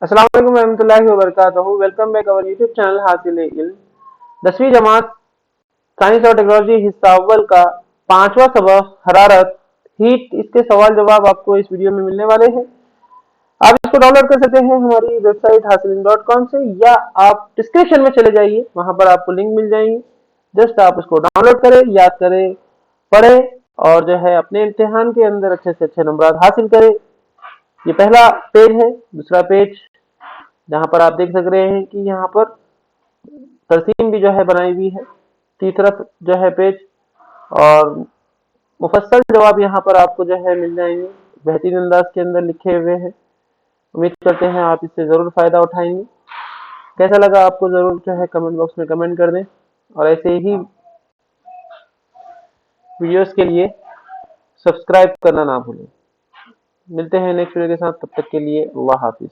अस्सलाम वालेकुम रहमतुल्लाहि व बरकातहू। Welcome back our YouTube channel हासिल इल्म। 10वीं जमात साइंस और टेक्नोलॉजी हिस्सा अव्वल का 5वां सबक हरारत हीट, इसके सवाल जवाब आपको इस वीडियो में मिलने वाले हैं। आप इसको डाउनलोड कर सकते हैं हमारी वेबसाइट hasililm.com से, या आप डिस्क्रिप्शन में चले जाइए, वहां पर आपको लिंक मिल जाएंगे। जस्ट आप उसको डाउनलोड करें, याद करें, पढ़ें और जो है अपने इम्तिहान के अंदर अच्छे से अच्छे नंबर हासिल करें। ये पहला पेज है। दूसरा पेज जहां पर आप देख सक रहे हैं कि यहाँ पर तरसीम भी जो है बनाई हुई है। तीसरा जो है पेज और मुफस्सल जवाब यहाँ पर आपको जो है मिल जाएंगे, बेहतरीन अंदाज के अंदर लिखे हुए हैं। उम्मीद करते हैं आप इससे ज़रूर फ़ायदा उठाएंगे। कैसा लगा आपको ज़रूर जो है कमेंट बॉक्स में कमेंट कर दें, और ऐसे ही वीडियोस के लिए सब्सक्राइब करना ना भूलें। मिलते हैं नेक्स्ट वीडियो के साथ, तब तक के लिए अल्लाह हाफिज़।